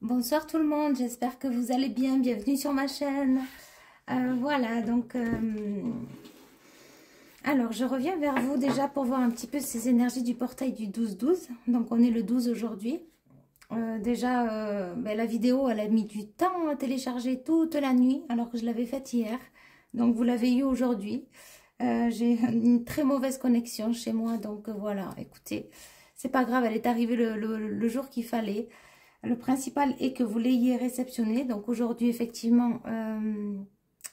Bonsoir tout le monde, j'espère que vous allez bien, bienvenue sur ma chaîne. Voilà, donc, alors je reviens vers vous déjà pour voir un petit peu ces énergies du portail du 12-12. Donc on est le 12 aujourd'hui. La vidéo, elle a mis du temps à télécharger toute la nuit, alors que je l'avais faite hier. Donc vous l'avez eu aujourd'hui. J'ai une très mauvaise connexion chez moi, donc voilà, écoutez, c'est pas grave, elle est arrivée le jour qu'il fallait. Le principal est que vous l'ayez réceptionné. Donc aujourd'hui, effectivement,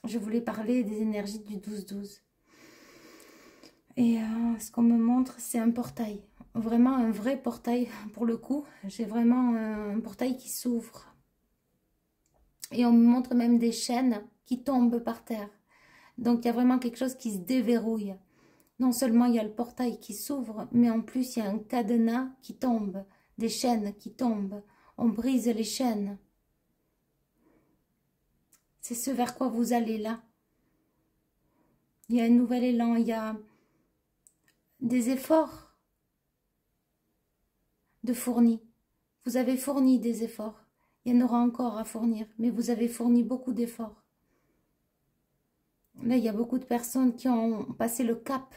je voulais parler des énergies du 12-12. Et ce qu'on me montre, c'est un portail. Vraiment un vrai portail pour le coup. J'ai vraiment un portail qui s'ouvre. Et on me montre même des chaînes qui tombent par terre. Donc il y a vraiment quelque chose qui se déverrouille. Non seulement il y a le portail qui s'ouvre, mais en plus il y a un cadenas qui tombe. Des chaînes qui tombent. On brise les chaînes. C'est ce vers quoi vous allez là. Il y a un nouvel élan, il y a des efforts de fournis. Vous avez fourni des efforts. Il y en aura encore à fournir, mais vous avez fourni beaucoup d'efforts. Là, il y a beaucoup de personnes qui ont passé le cap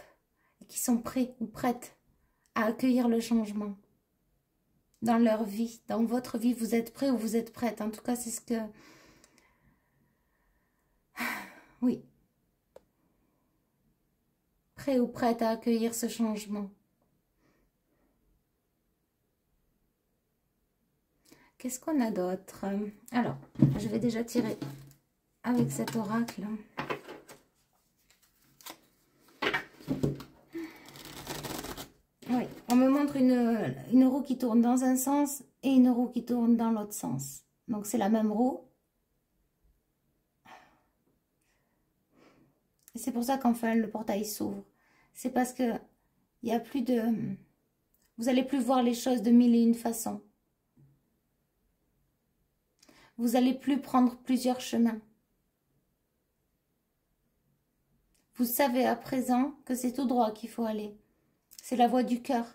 et qui sont prêts ou prêtes à accueillir le changement. Dans leur vie, dans votre vie, vous êtes prêts ou vous êtes prête. En tout cas, c'est ce que... Oui. Prêt ou prête à accueillir ce changement. Qu'est-ce qu'on a d'autre? Alors, je vais déjà tirer avec cet oracle. Oui, on me montre une roue qui tourne dans un sens et une roue qui tourne dans l'autre sens. Donc, c'est la même roue. Et c'est pour ça qu'enfin, le portail s'ouvre. C'est parce que il y a plus de... Vous n'allez plus voir les choses de mille et une façons. Vous n'allez plus prendre plusieurs chemins. Vous savez à présent que c'est tout droit qu'il faut aller. C'est la voie du cœur.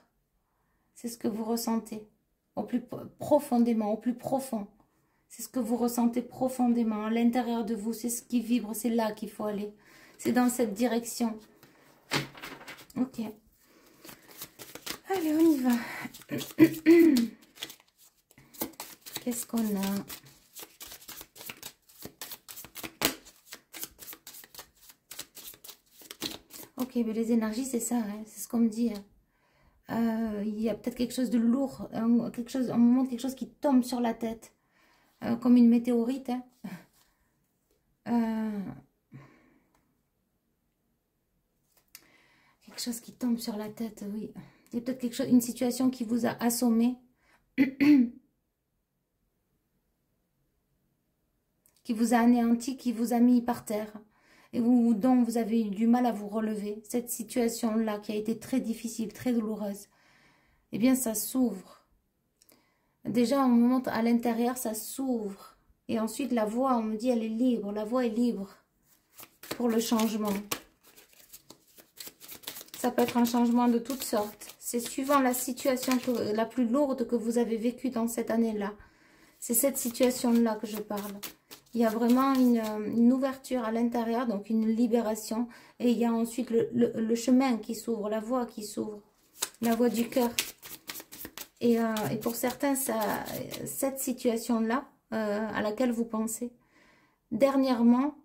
C'est ce que vous ressentez. Au plus profondément, au plus profond. C'est ce que vous ressentez profondément à l'intérieur de vous. C'est ce qui vibre, c'est là qu'il faut aller. C'est dans cette direction. Ok. Allez, on y va. Qu'est-ce qu'on a? Ok, mais les énergies, c'est ça, hein, c'est ce qu'on me dit. Il y a peut-être quelque chose de lourd, on me montre quelque chose qui tombe sur la tête, comme une météorite. Hein. Quelque chose qui tombe sur la tête, oui. Il y a peut-être quelque chose, une situation qui vous a assommé. Qui vous a anéanti, qui vous a mis par terre. Et dont vous avez eu du mal à vous relever. Cette situation-là qui a été très difficile, très douloureuse. Eh bien, ça s'ouvre. Déjà, on me montre à l'intérieur, ça s'ouvre. Et ensuite, la voie, on me dit, elle est libre. La voie est libre pour le changement. Ça peut être un changement de toutes sortes. C'est suivant la situation la plus lourde que vous avez vécue dans cette année-là. C'est cette situation-là que je parle. Il y a vraiment une ouverture à l'intérieur, donc une libération. Et il y a ensuite le chemin qui s'ouvre, la voie qui s'ouvre. La voie du cœur. Et pour certains, cette situation-là, à laquelle vous pensez, dernièrement,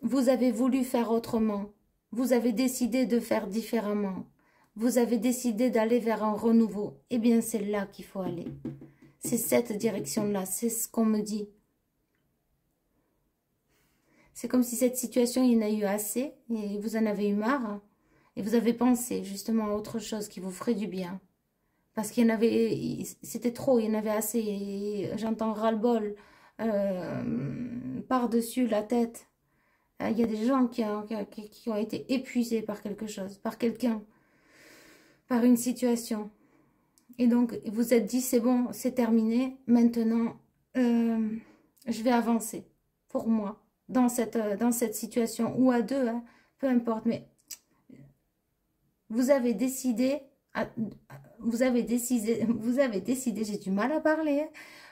vous avez voulu faire autrement. Vous avez décidé de faire différemment. Vous avez décidé d'aller vers un renouveau. Eh bien, c'est là qu'il faut aller. C'est cette direction-là. C'est ce qu'on me dit. C'est comme si cette situation, il y en a eu assez. Et vous en avez eu marre. Et vous avez pensé justement à autre chose qui vous ferait du bien. Parce qu'il y en avait, c'était trop, il y en avait assez. J'entends ras-le-bol par-dessus la tête. Il y a des gens qui ont été épuisés par quelque chose, par quelqu'un, par une situation. Et donc, vous vous êtes dit, c'est bon, c'est terminé. Maintenant, je vais avancer pour moi dans cette situation. Ou à deux, hein, peu importe. Mais vous avez décidé vous avez décidé, j'ai du mal à parler, hein.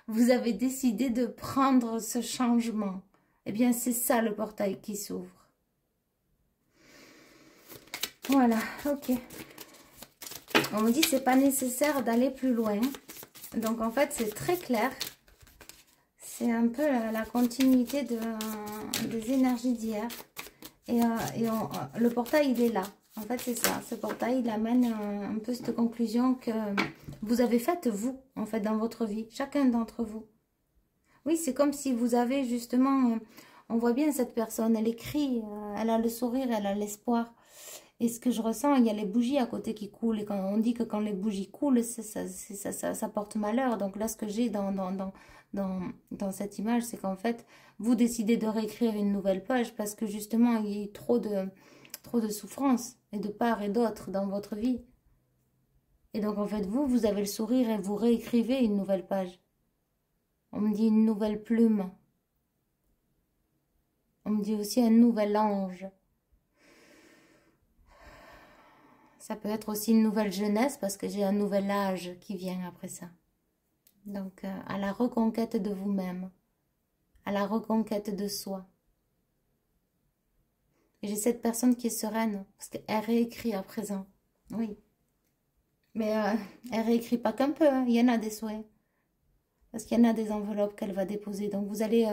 Vous avez décidé de prendre ce changement. Eh bien, c'est ça le portail qui s'ouvre. Voilà, ok. On me dit que c'est pas nécessaire d'aller plus loin. Donc, en fait, c'est très clair. C'est un peu la continuité des énergies d'hier. Et le portail, il est là. En fait, c'est ça. Ce portail, il amène un peu cette conclusion que vous avez faite, vous, en fait, dans votre vie. Chacun d'entre vous. Oui, c'est comme si vous avez justement... on voit bien cette personne, elle écrit, elle a le sourire, elle a l'espoir. Et ce que je ressens, il y a les bougies à côté qui coulent. Et quand on dit que quand les bougies coulent, ça porte malheur. Donc là, ce que j'ai dans cette image, c'est qu'en fait, vous décidez de réécrire une nouvelle page parce que justement, il y a eu trop de souffrance et de part et d'autre dans votre vie. Et donc, en fait, vous avez le sourire et vous réécrivez une nouvelle page. On me dit une nouvelle plume. On me dit aussi un nouvel ange. Ça peut être aussi une nouvelle jeunesse parce que j'ai un nouvel âge qui vient après ça. Donc, à la reconquête de vous-même, à la reconquête de soi. Et j'ai cette personne qui est sereine parce qu'elle réécrit à présent. Oui. Mais elle réécrit pas qu'un peu, hein. Il y en a des souhaits. Parce qu'il y en a des enveloppes qu'elle va déposer. Donc, vous allez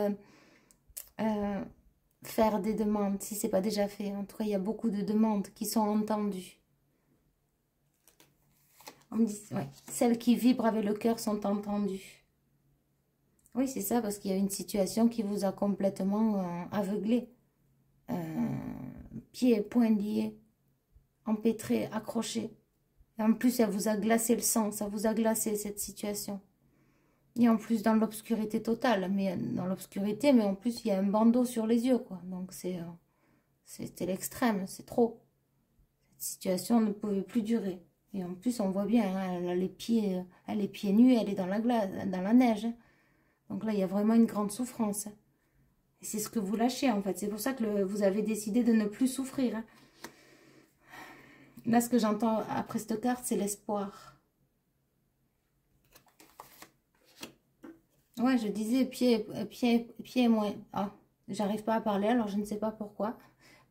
faire des demandes si ce n'est pas déjà fait. En tout cas, il y a beaucoup de demandes qui sont entendues. On me dit, ouais, celles qui vibrent avec le cœur sont entendues. Oui, c'est ça, parce qu'il y a une situation qui vous a complètement aveuglé. Pieds et poings liés, empêtrés, accrochés. Et en plus, elle vous a glacé le sang, ça vous a glacé cette situation. Et en plus, dans l'obscurité totale, mais dans l'obscurité, mais en plus, il y a un bandeau sur les yeux, quoi. Donc, c'était l'extrême, c'est trop. Cette situation ne pouvait plus durer. Et en plus, on voit bien, hein, elle a les pieds nus, elle est dans la glace, dans la neige. Hein. Donc là, il y a vraiment une grande souffrance. Hein. Et c'est ce que vous lâchez, en fait. C'est pour ça que vous avez décidé de ne plus souffrir. Hein. Là, ce que j'entends après cette carte, c'est l'espoir. Ouais, je disais pieds moins... Ah, j'arrive pas à parler, alors je ne sais pas pourquoi.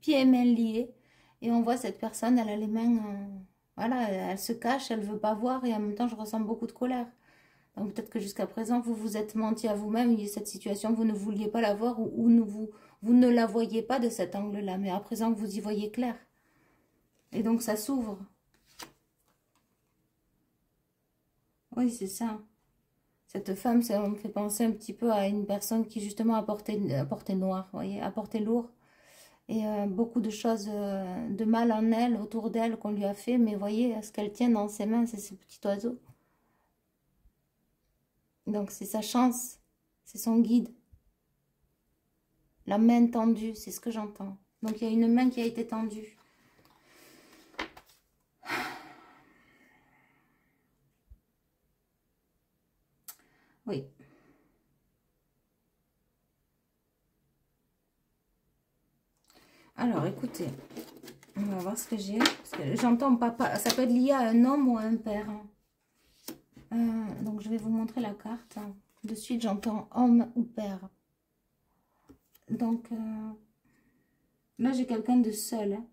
Pieds et mains liés. Et on voit cette personne, elle a les mains... Voilà, elle se cache, elle ne veut pas voir et en même temps, je ressens beaucoup de colère. Donc peut-être que jusqu'à présent, vous vous êtes menti à vous-même. Il y a cette situation, vous ne vouliez pas la voir ou vous ne la voyez pas de cet angle-là. Mais à présent, vous y voyez clair. Et donc, ça s'ouvre. Oui, c'est ça. Cette femme, ça me fait penser un petit peu à une personne qui justement a porté noir, vous voyez, a porté lourd. Et beaucoup de choses de mal en elle, autour d'elle, qu'on lui a fait. Mais voyez, ce qu'elle tient dans ses mains, c'est ce petit oiseau. Donc, c'est sa chance. C'est son guide. La main tendue, c'est ce que j'entends. Donc, il y a une main qui a été tendue. Oui. Alors, écoutez, on va voir ce que j'ai. Parce que j'entends papa. Ça peut être lié à un homme ou à un père. Donc, je vais vous montrer la carte. De suite, j'entends homme ou père. Donc, là, j'ai quelqu'un de seul. Hein.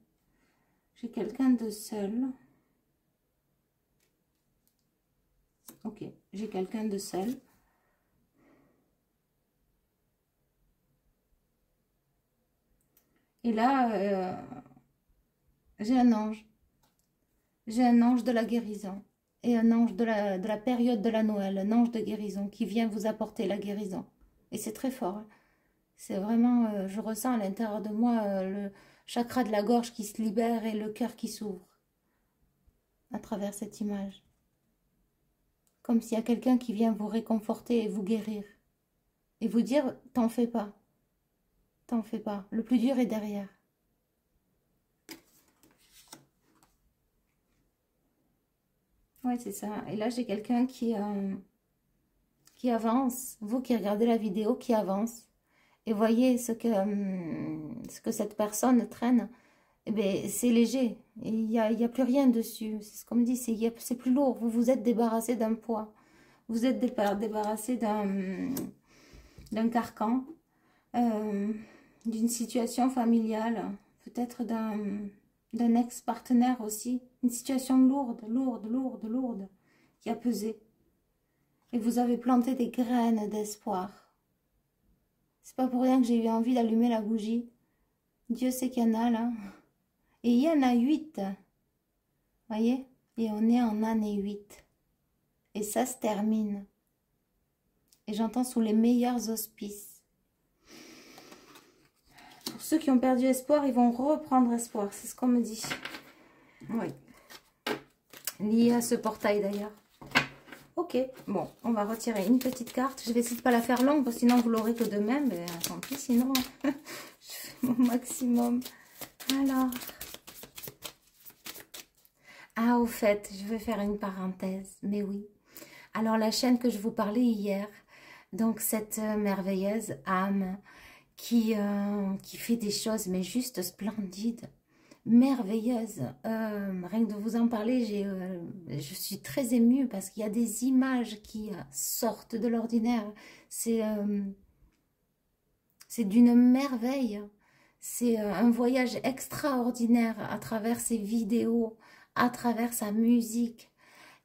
J'ai quelqu'un de seul. Ok, j'ai quelqu'un de seul. Et là, j'ai un ange. J'ai un ange de la guérison. Et un ange de la période de la Noël. Un ange de guérison qui vient vous apporter la guérison. Et c'est très fort. Hein. C'est vraiment, je ressens à l'intérieur de moi le chakra de la gorge qui se libère et le cœur qui s'ouvre. À travers cette image. Comme s'il y a quelqu'un qui vient vous réconforter et vous guérir. Et vous dire, t'en fais pas. T'en fais pas. Le plus dur est derrière. Ouais, c'est ça. Et là, j'ai quelqu'un qui avance. Vous qui regardez la vidéo, qui avance. Et voyez ce que cette personne traîne. eh ben, c'est léger. Il y a plus rien dessus. C'est ce qu'on me dit, c'est plus lourd. Vous vous êtes débarrassé d'un poids. Vous êtes débarrassé d'un carcan, d'une situation familiale, peut-être d'un ex-partenaire aussi. Une situation lourde, lourde, lourde, lourde, qui a pesé. Et vous avez planté des graines d'espoir. C'est pas pour rien que j'ai eu envie d'allumer la bougie. Dieu sait qu'il y en a là. Et il y en a 8. Voyez? Et on est en année 8. Et ça se termine. Et j'entends sous les meilleurs auspices. Pour ceux qui ont perdu espoir, ils vont reprendre espoir. C'est ce qu'on me dit. Oui. Lié à ce portail d'ailleurs. Ok, bon, on va retirer une petite carte. Je vais essayer de ne pas la faire longue, parce que sinon vous l'aurez que demain. Mais tant pis, sinon je fais mon maximum. Alors. Ah, au fait, je vais faire une parenthèse. Mais oui. Alors, la chaîne que je vous parlais hier, donc cette merveilleuse âme qui fait des choses, mais juste splendides, merveilleuses. Rien que de vous en parler, je suis très émue parce qu'il y a des images qui sortent de l'ordinaire. C'est d'une merveille. C'est un voyage extraordinaire à travers ses vidéos, à travers sa musique.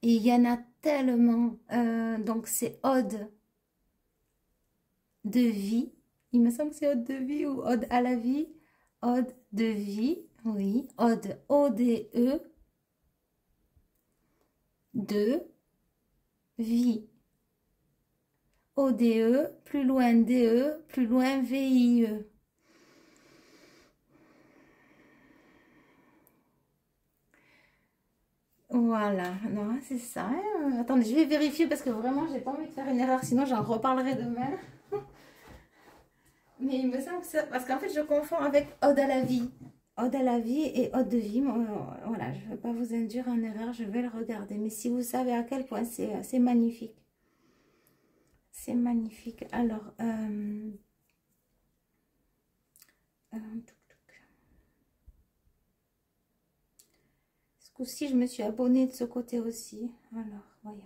Et il y en a tellement. Donc c'est Ode de vie. Il me semble que c'est Ode de vie ou Ode à la vie. Ode de vie. Oui. Ode. O-D-E. De vie. O-D-E. Plus loin D-E. Plus loin V-I-E. Voilà, non, c'est ça. Attendez, je vais vérifier parce que vraiment, j'ai pas envie de faire une erreur, sinon j'en reparlerai demain. Mais il me semble que ça... Parce qu'en fait, je confonds avec Ode à la vie. Ode à la vie et Ode de vie. Voilà, je ne veux pas vous induire en erreur, je vais le regarder. Mais si vous savez à quel point c'est magnifique. C'est magnifique. Alors, aussi, je me suis abonnée de ce côté aussi. Alors, voyons.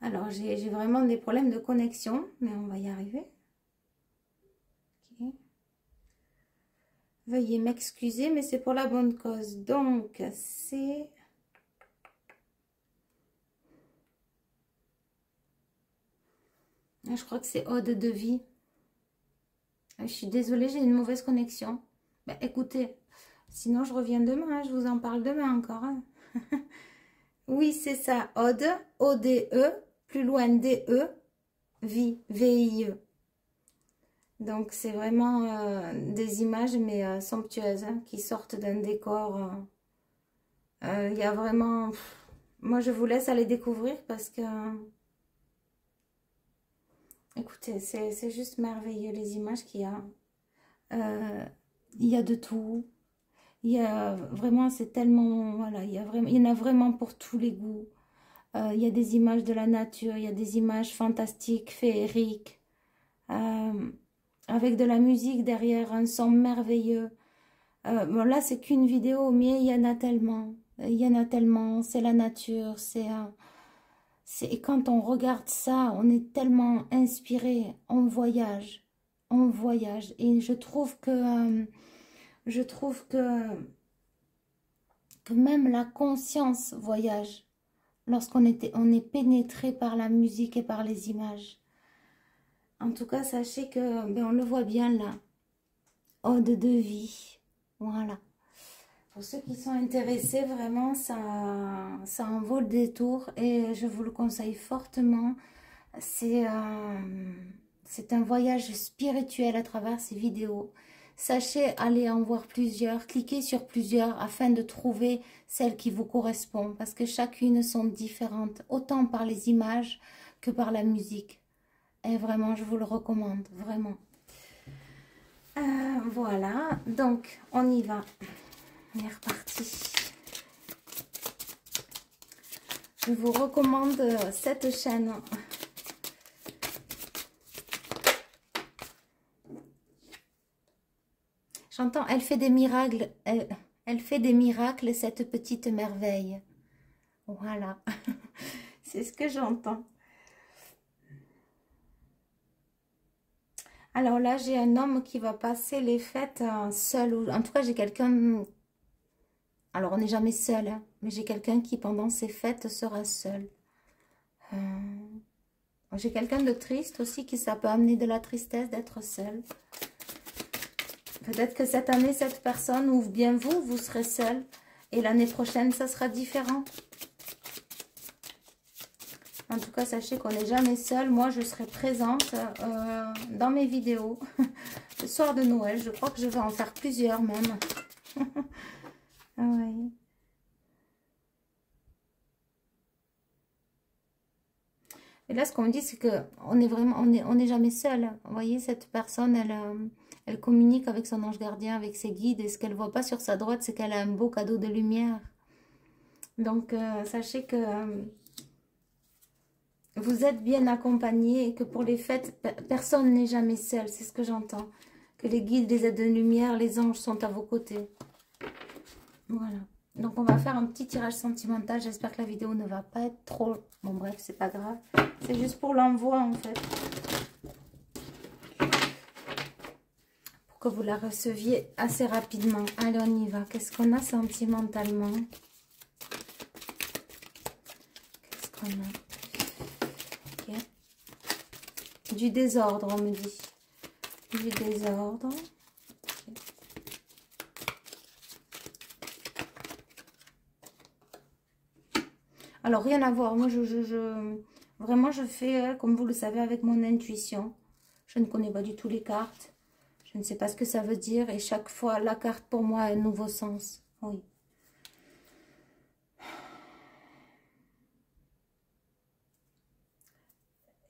Alors, j'ai vraiment des problèmes de connexion, mais on va y arriver. Okay. Veuillez m'excuser, mais c'est pour la bonne cause. Donc, c'est... Je crois que c'est Ode de vie. Je suis désolée, j'ai une mauvaise connexion. Ben, écoutez... Sinon, je reviens demain, hein, je vous en parle demain encore. Hein. Oui, c'est ça, Ode, O-D-E, plus loin D-E, vie, V-I-E. Donc, c'est vraiment des images, mais somptueuses, hein, qui sortent d'un décor. Il y a vraiment... Moi, je vous laisse aller découvrir parce que... Écoutez, c'est juste merveilleux, les images qu'il y a. Il y a de tout. Il y a vraiment, c'est tellement, voilà, il y en a vraiment pour tous les goûts. Il y a des images de la nature, il y a des images fantastiques, féeriques, avec de la musique derrière, un son merveilleux. Bon, là, c'est qu'une vidéo, mais il y en a tellement. Il y en a tellement, c'est la nature, et quand on regarde ça, on est tellement inspiré, on voyage. Et je trouve que même la conscience voyage lorsqu'on est pénétré par la musique et par les images. En tout cas, sachez que, on le voit bien là, Ode de vie, voilà. Pour ceux qui sont intéressés, vraiment, ça en vaut le détour et je vous le conseille fortement. C'est un voyage spirituel à travers ces vidéos. Sachez aller en voir plusieurs, cliquez sur plusieurs afin de trouver celle qui vous correspond. Parce que chacune sont différentes, autant par les images que par la musique. Et vraiment, je vous le recommande, vraiment. Voilà, donc on y va. On est reparti. Je vous recommande cette chaîne. J'entends, elle fait des miracles. Elle fait des miracles, cette petite merveille. Voilà. C'est ce que j'entends. Alors là, j'ai un homme qui va passer les fêtes seul. En tout cas, j'ai quelqu'un... Alors, on n'est jamais seul, hein, mais j'ai quelqu'un qui, pendant ces fêtes, sera seul. J'ai quelqu'un de triste aussi, qui ça peut amener de la tristesse d'être seul. Peut-être que cette année, cette personne, ou bien vous, vous serez seul. Et l'année prochaine, ça sera différent. En tout cas, sachez qu'on n'est jamais seul. Moi, je serai présente dans mes vidéos. Le soir de Noël, je crois que je vais en faire plusieurs même. Oui. Et là, ce qu'on me dit, c'est qu'on est vraiment, on est jamais seul. Vous voyez, cette personne, elle communique avec son ange gardien, avec ses guides. Et ce qu'elle voit pas sur sa droite, c'est qu'elle a un beau cadeau de lumière. Donc, sachez que vous êtes bien accompagné et que pour les fêtes, personne n'est jamais seul. C'est ce que j'entends. Que les guides, les aides de lumière, les anges sont à vos côtés. Voilà. Donc, on va faire un petit tirage sentimental. J'espère que la vidéo ne va pas être trop... Bon, bref, c'est pas grave. C'est juste pour l'envoi, en fait. Pour que vous la receviez assez rapidement. Allez, on y va. Qu'est-ce qu'on a sentimentalement? Qu'est-ce qu'on a? Okay. Du désordre, on me dit. Du désordre. Alors, rien à voir. Moi, vraiment, je fais, comme vous le savez, avec mon intuition. Je ne connais pas du tout les cartes. Je ne sais pas ce que ça veut dire. Et chaque fois, la carte, pour moi, a un nouveau sens. Oui.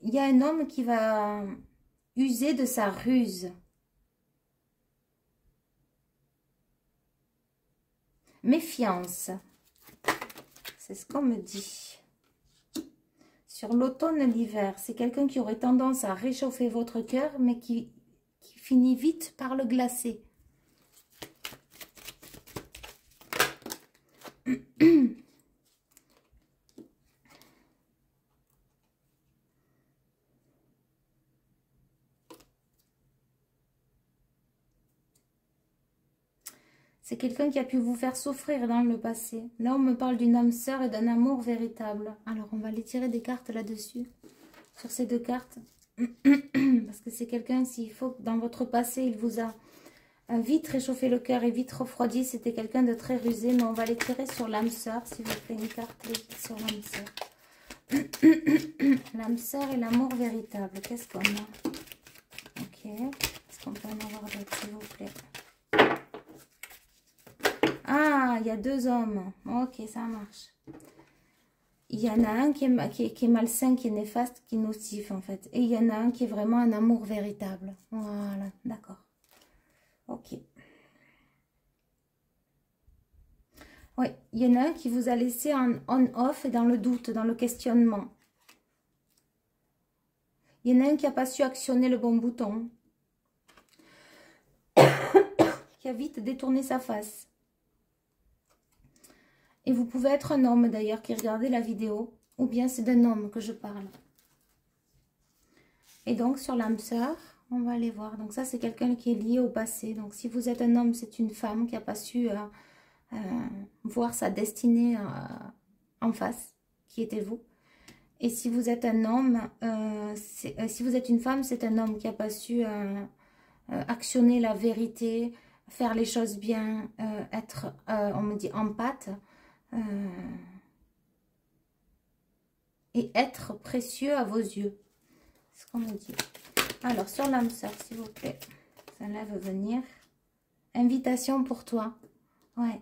Il y a un homme qui va user de sa ruse. Méfiance. C'est ce qu'on me dit. Sur l'automne et l'hiver, c'est quelqu'un qui aurait tendance à réchauffer votre cœur, mais qui finit vite par le glacer. C'est quelqu'un qui a pu vous faire souffrir dans le passé. Là, on me parle d'une âme sœur et d'un amour véritable. Alors, on va aller tirer des cartes là-dessus. Sur ces deux cartes. Parce que c'est quelqu'un, s'il faut que dans votre passé, il vous a vite réchauffé le cœur et vite refroidi. C'était quelqu'un de très rusé. Mais on va les tirer sur l'âme sœur. Si vous faites une carte sur l'âme sœur. L'âme sœur et l'amour véritable. Qu'est-ce qu'on a? Ok. Est-ce qu'on peut en avoir d'autres, s'il vous plaît? Ah, il y a deux hommes. Ok, ça marche. Il y en a un qui est malsain, qui est néfaste, qui est nocif, en fait. Et il y en a un qui est vraiment un amour véritable. Voilà, d'accord. Ok. Oui, il y en a un qui vous a laissé en on-off et dans le doute, dans le questionnement. Il y en a un qui n'a pas su actionner le bon bouton. Qui a vite détourné sa face. Et vous pouvez être un homme d'ailleurs qui regardait la vidéo. Ou bien c'est d'un homme que je parle. Et donc sur l'âme sœur, on va aller voir. Donc ça c'est quelqu'un qui est lié au passé. Donc si vous êtes un homme, c'est une femme qui n'a pas su voir sa destinée en face. Qui était vous. Et si vous êtes un homme, si vous êtes une femme, c'est un homme qui n'a pas su actionner la vérité, faire les choses bien, être, on me dit, empathe. Et être précieux à vos yeux. C'est ce qu'on me dit. Alors, sur l'âme sœur, s'il vous plaît. Ça lève venir. Invitation pour toi. Ouais.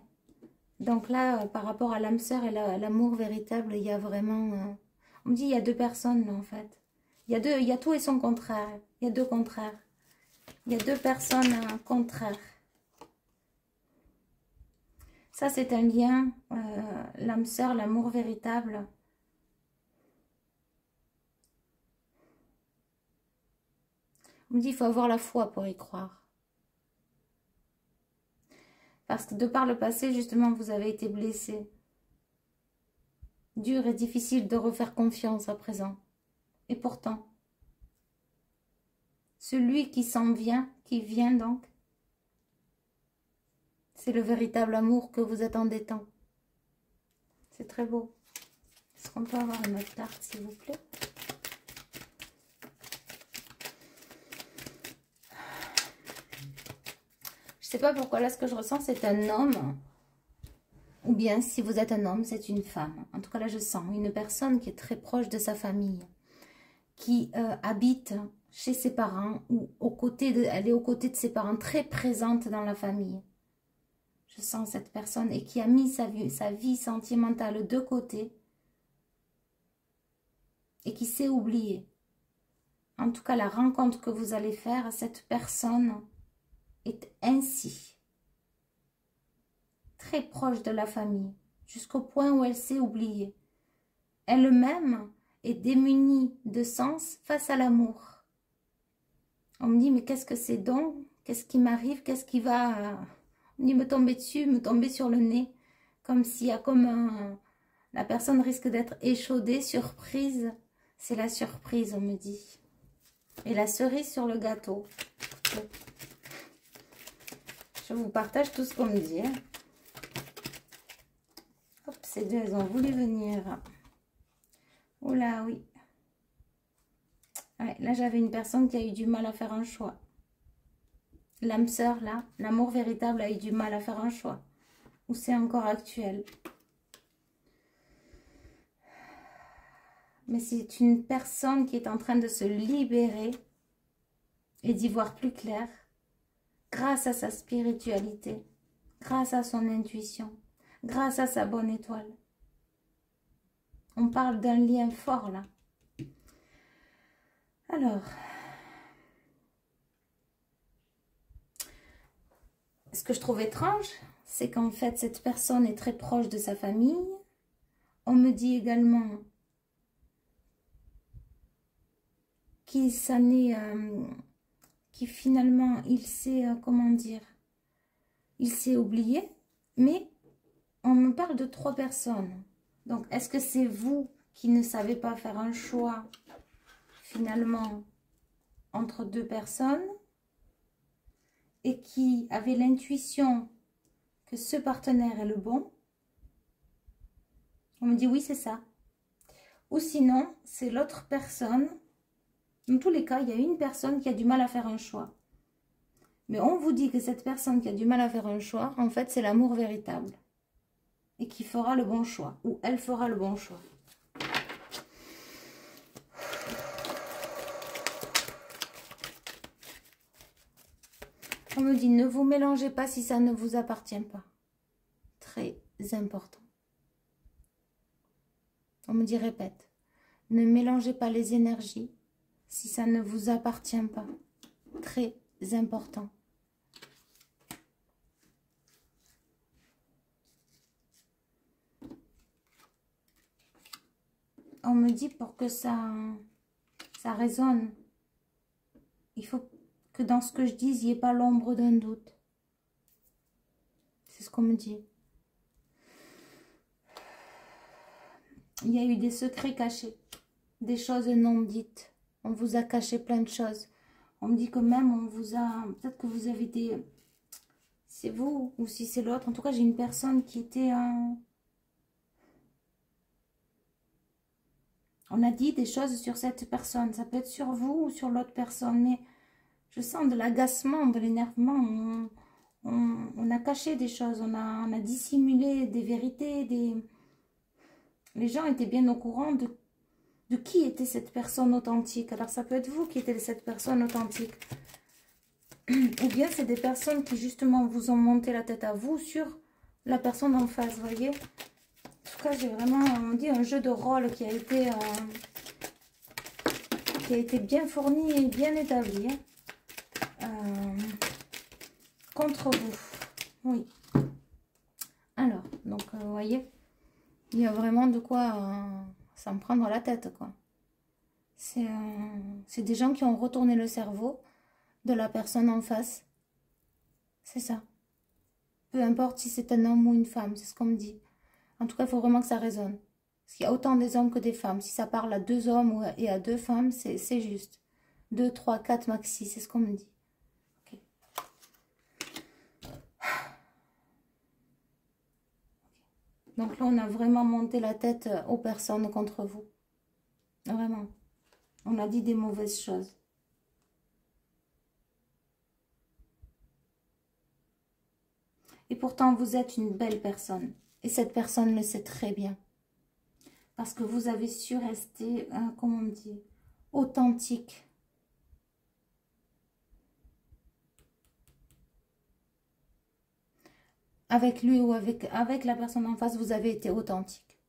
Donc là, par rapport à l'âme sœur et l'amour véritable, il y a vraiment... on me dit, il y a deux personnes, là, en fait. Il y a tout et son contraire. Il y a deux contraires. Il y a deux personnes contraires. Ça, c'est un lien. L'âme sœur, l'amour véritable. On me dit, il faut avoir la foi pour y croire. Parce que de par le passé, justement, vous avez été blessé. Dur et difficile de refaire confiance à présent. Et pourtant, celui qui s'en vient, qui vient donc, c'est le véritable amour que vous attendez tant. C'est très beau. Est-ce qu'on peut avoir une autre carte, s'il vous plaît? Je sais pas pourquoi, là, ce que je ressens, c'est un homme. Ou bien, si vous êtes un homme, c'est une femme. En tout cas, là, je sens une personne qui est très proche de sa famille, qui habite chez ses parents, ou elle est aux côtés de ses parents, très présente dans la famille. Je sens cette personne et qui a mis sa vie sentimentale de côté et qui s'est oubliée. En tout cas, la rencontre que vous allez faire, cette personne est ainsi. Très proche de la famille, jusqu'au point où elle s'est oubliée. Elle-même est démunie de sens face à l'amour. On me dit, mais qu'est-ce que c'est donc? Qu'est-ce qui m'arrive? Qu'est-ce qui va... On dit, me tomber dessus, me tomber sur le nez. Comme s'il y a comme un... La personne risque d'être échaudée, surprise. C'est la surprise, on me dit. Et la cerise sur le gâteau. Je vous partage tout ce qu'on me dit. Hein. Hop, ces deux, elles ont voulu venir. Oula, oui. Ouais, là, j'avais une personne qui a eu du mal à faire un choix. L'âme sœur, là, l'amour véritable a eu du mal à faire un choix. Ou c'est encore actuel. Mais c'est une personne qui est en train de se libérer et d'y voir plus clair grâce à sa spiritualité, grâce à son intuition, grâce à sa bonne étoile. On parle d'un lien fort là. Alors, ce que je trouve étrange, c'est qu'en fait cette personne est très proche de sa famille. On me dit également qu'il s'en est, qui finalement il s'est, comment dire, il s'est oublié, mais on me parle de 3 personnes. Donc, est-ce que c'est vous qui ne savez pas faire un choix, finalement, entre 2 personnes et qui avez l'intuition que ce partenaire est le bon? On me dit oui, c'est ça. Ou sinon, c'est l'autre personne. Dans tous les cas, il y a une personne qui a du mal à faire un choix. Mais on vous dit que cette personne qui a du mal à faire un choix, en fait, c'est l'amour véritable. Et qui fera le bon choix. Ou elle fera le bon choix. On me dit, ne vous mélangez pas si ça ne vous appartient pas. Très important. On me dit, répète, ne mélangez pas les énergies si ça ne vous appartient pas. Très important. On me dit pour que ça résonne, il faut que dans ce que je dise, il n'y ait pas l'ombre d'un doute. C'est ce qu'on me dit. Il y a eu des secrets cachés, des choses non dites. On vous a caché plein de choses. On me dit que même on vous a... Peut-être que vous avez des... C'est vous ou si c'est l'autre. En tout cas, j'ai une personne qui était... On a dit des choses sur cette personne. Ça peut être sur vous ou sur l'autre personne. Mais je sens de l'agacement, de l'énervement. On a caché des choses. On a dissimulé des vérités. Les gens étaient bien au courant de qui était cette personne authentique. Alors ça peut être vous qui êtes cette personne authentique. Ou bien c'est des personnes qui justement vous ont monté la tête à vous sur la personne en face, vous voyez. En tout cas, j'ai vraiment, on dit, un jeu de rôle qui a été bien fourni et bien établi. Contre vous. Oui. Alors, donc, vous voyez, il y a vraiment de quoi s'en prendre la tête, quoi. C'est des gens qui ont retourné le cerveau de la personne en face. C'est ça. Peu importe si c'est un homme ou une femme, c'est ce qu'on me dit. En tout cas, il faut vraiment que ça résonne. Parce qu'il y a autant des hommes que des femmes. Si ça parle à 2 hommes et à 2 femmes, c'est juste. 2, 3, 4 maxi, c'est ce qu'on me dit. Okay. Donc là, on a vraiment monté la tête aux personnes contre vous. Vraiment. On a dit des mauvaises choses. Et pourtant, vous êtes une belle personne. Et cette personne le sait très bien. Parce que vous avez su rester, comment on dit, authentique. Avec lui ou avec la personne en face, vous avez été authentique.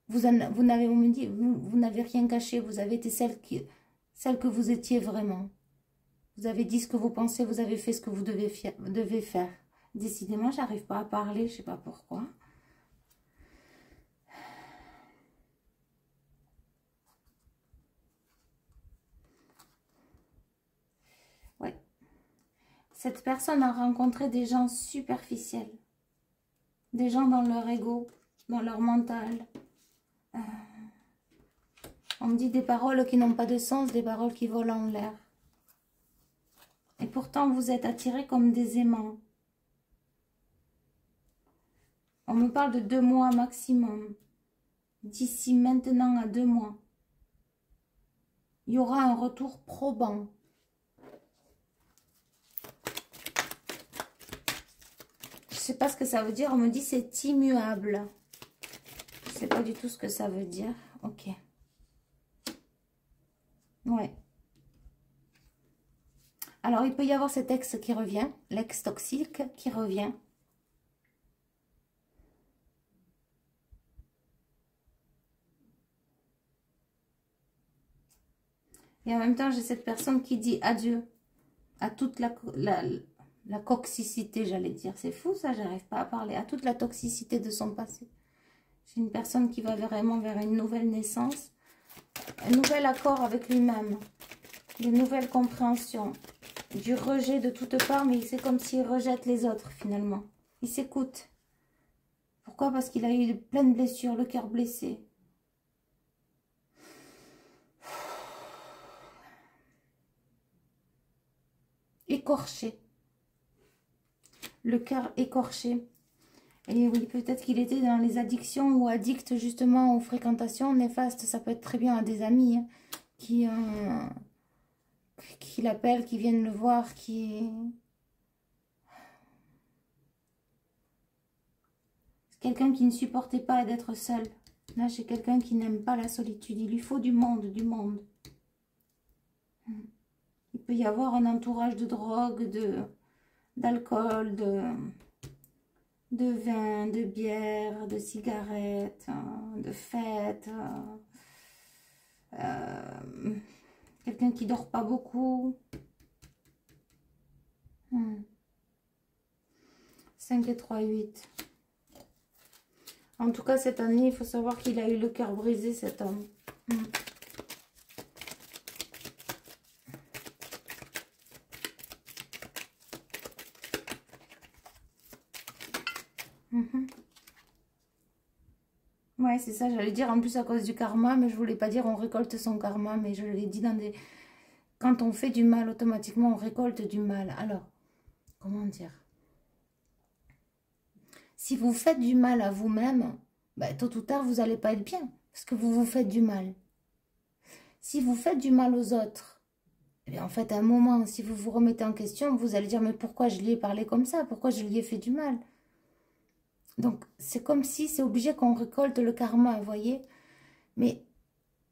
Vous n'avez rien caché. Vous avez été celle que vous étiez vraiment. Vous avez dit ce que vous pensez, vous avez fait ce que vous devez faire. Décidément, j'arrive pas à parler, je sais pas pourquoi. Ouais. Cette personne a rencontré des gens superficiels. Des gens dans leur ego, dans leur mental. On me dit des paroles qui n'ont pas de sens, des paroles qui volent en l'air. Et pourtant, vous êtes attirés comme des aimants. On me parle de 2 mois maximum. D'ici maintenant à 2 mois. Il y aura un retour probant. Je ne sais pas ce que ça veut dire. On me dit c'est immuable. Je ne sais pas du tout ce que ça veut dire. Ok. Ouais. Alors, il peut y avoir cet ex qui revient. L'ex toxique qui revient. Et en même temps, j'ai cette personne qui dit adieu à toute la toxicité, j'allais dire. C'est fou ça, j'arrive pas à parler. À toute la toxicité de son passé. C'est une personne qui va vraiment vers une nouvelle naissance. Un nouvel accord avec lui-même. Une nouvelle compréhension. Du rejet de toutes parts, mais c'est comme s'il rejette les autres finalement. Il s'écoute. Pourquoi? Parce qu'il a eu plein de blessures, le cœur blessé. Écorché. Le cœur écorché. Et oui, peut-être qu'il était dans les addictions ou addict justement aux fréquentations néfastes. Ça peut être très bien à des amis hein, qui l'appellent, qui viennent le voir, qui... C'est quelqu'un qui ne supportait pas d'être seul. Là, j'ai quelqu'un qui n'aime pas la solitude. Il lui faut du monde, du monde. Il peut y avoir un entourage de drogue, d'alcool, de vin, de bière, de cigarettes, de fêtes. Quelqu'un qui dort pas beaucoup. 5 et 3, 8. En tout cas, cette année, il faut savoir qu'il a eu le cœur brisé, cet homme. Ouais, c'est ça, j'allais dire en plus à cause du karma, mais je voulais pas dire on récolte son karma, mais je l'ai dit dans des... Quand on fait du mal, automatiquement, on récolte du mal. Alors, comment dire? Si vous faites du mal à vous-même, ben, tôt ou tard, vous n'allez pas être bien, parce que vous vous faites du mal. Si vous faites du mal aux autres, eh bien, en fait, à un moment, si vous vous remettez en question, vous allez dire, mais pourquoi je lui ai parlé comme ça? Pourquoi je lui ai fait du mal? Donc, c'est comme si c'est obligé qu'on récolte le karma, vous voyez? Mais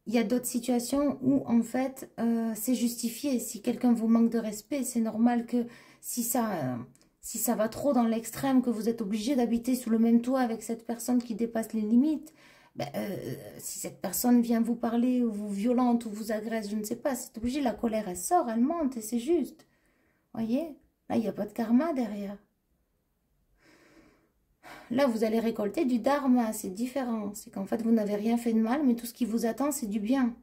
il y a d'autres situations où, en fait, c'est justifié. Si quelqu'un vous manque de respect, c'est normal que si ça va trop dans l'extrême, que vous êtes obligé d'habiter sous le même toit avec cette personne qui dépasse les limites, ben, si cette personne vient vous parler ou vous violente ou vous agresse, je ne sais pas, c'est obligé, la colère, elle sort, elle monte et c'est juste. Vous voyez? Là, il n'y a pas de karma derrière. Là, vous allez récolter du dharma, c'est différent. C'est qu'en fait, vous n'avez rien fait de mal, mais tout ce qui vous attend, c'est du bien.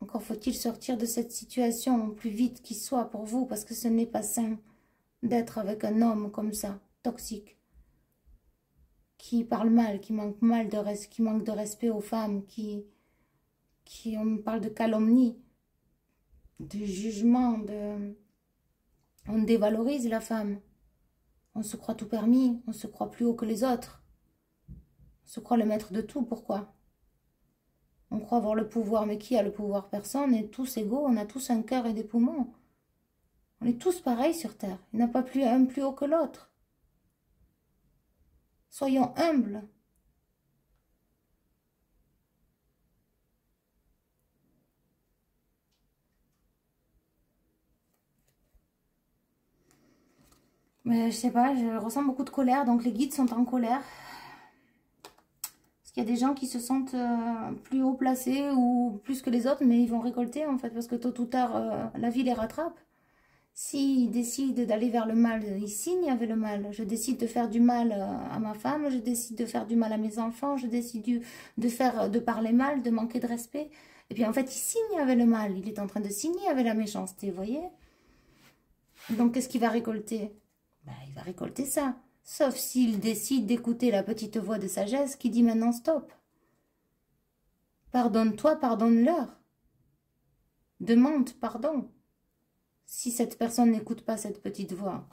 Encore faut-il sortir de cette situation le plus vite qu'il soit pour vous, parce que ce n'est pas sain. d'être avec un homme comme ça, toxique, qui parle mal, qui manque de respect aux femmes, on parle de calomnie, de jugement, on dévalorise la femme. On se croit tout permis, on se croit plus haut que les autres. On se croit le maître de tout, pourquoi? On croit avoir le pouvoir, mais qui a le pouvoir? Personne, on est tous égaux, on a tous un cœur et des poumons. On est tous pareils sur Terre, il n'y en a pas un plus haut que l'autre. Soyons humbles. Mais je sais pas, je ressens beaucoup de colère, donc les guides sont en colère. Parce qu'il y a des gens qui se sentent plus haut placés ou plus que les autres, mais ils vont récolter en fait, parce que tôt ou tard, la vie les rattrape. S'ils décident d'aller vers le mal, ils signent avec le mal. Je décide de faire du mal à ma femme, je décide de faire du mal à mes enfants, je décide de parler mal, de manquer de respect. Et puis en fait, il signe avec le mal, il est en train de signer avec la méchanceté, vous voyez? Donc qu'est-ce qu'il va récolter? Ben, il va récolter ça. Sauf s'il décide d'écouter la petite voix de sagesse qui dit maintenant stop. Pardonne-toi, pardonne-leur. Demande pardon. Si cette personne n'écoute pas cette petite voix,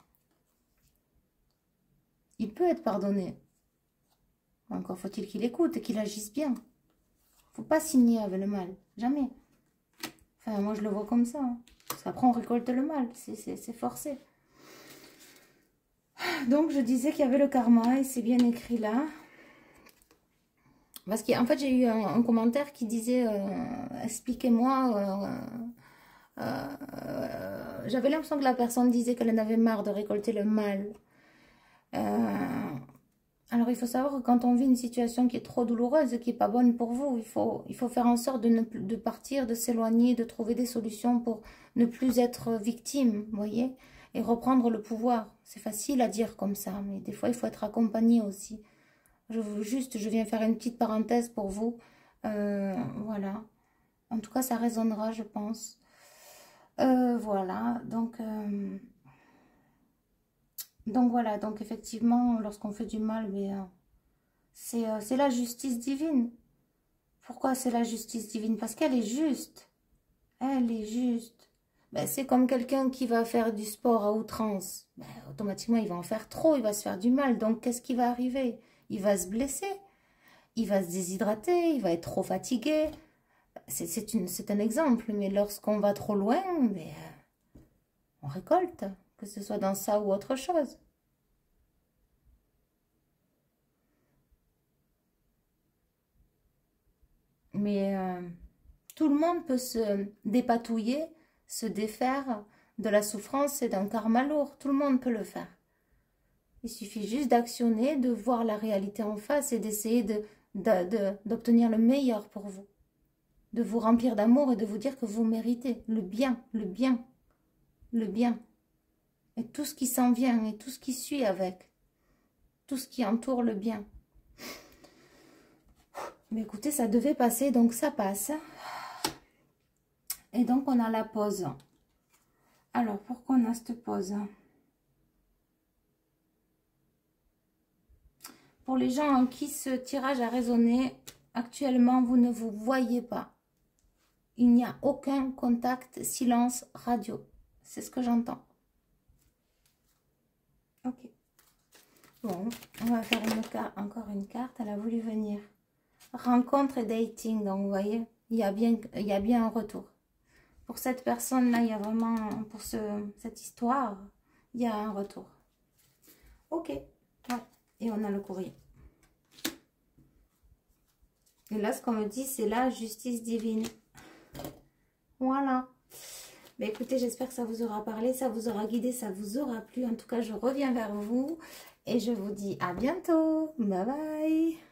il peut être pardonné. Encore faut-il qu'il écoute et qu'il agisse bien. Faut pas signer avec le mal, jamais. Enfin, moi je le vois comme ça. Hein. Parce qu'après on récolte le mal, c'est forcé. Donc je disais qu'il y avait le karma et c'est bien écrit là. Parce qu'en fait j'ai eu un commentaire qui disait expliquez-moi... j'avais l'impression que la personne disait qu'elle en avait marre de récolter le mal. Alors il faut savoir que quand on vit une situation qui est trop douloureuse, qui n'est pas bonne pour vous, il faut faire en sorte de partir, de s'éloigner, de trouver des solutions pour ne plus être victime, vous voyez, et reprendre le pouvoir. C'est facile à dire comme ça, mais des fois il faut être accompagné aussi. Je viens faire une petite parenthèse pour vous. Voilà. En tout cas, ça résonnera, je pense. Voilà, donc voilà, donc effectivement, lorsqu'on fait du mal, c'est la justice divine. Pourquoi c'est la justice divine? Parce qu'elle est juste. Elle est juste. Ben, c'est comme quelqu'un qui va faire du sport à outrance. Ben, automatiquement, il va en faire trop, il va se faire du mal. Donc, qu'est-ce qui va arriver? Il va se blesser, il va se déshydrater, il va être trop fatigué. C'est un exemple, mais lorsqu'on va trop loin, on récolte, que ce soit dans ça ou autre chose. Mais tout le monde peut se dépatouiller, se défaire de la souffrance et d'un karma lourd. Tout le monde peut le faire. Il suffit juste d'actionner, de voir la réalité en face et d'essayer d'obtenir le meilleur pour vous. De vous remplir d'amour et de vous dire que vous méritez le bien, le bien, le bien. Et tout ce qui s'en vient et tout ce qui suit avec. Tout ce qui entoure le bien. Mais écoutez, ça devait passer, donc ça passe. Et donc, on a la pause. Alors, pourquoi on a cette pause? Pour les gens en qui ce tirage a résonné, actuellement, vous ne vous voyez pas. Il n'y a aucun contact, silence, radio. C'est ce que j'entends. Ok. Bon, on va faire encore une carte. Elle a voulu venir. Rencontre et dating. Donc, vous voyez, il y a bien un retour. Pour cette personne-là, il y a vraiment, pour cette histoire, il y a un retour. Ok. Ouais. Et on a le courrier. Et là, ce qu'on me dit, c'est la justice divine. Voilà. Mais écoutez, j'espère que ça vous aura parlé, ça vous aura guidé, ça vous aura plu. En tout cas, je reviens vers vous et je vous dis à bientôt. Bye bye.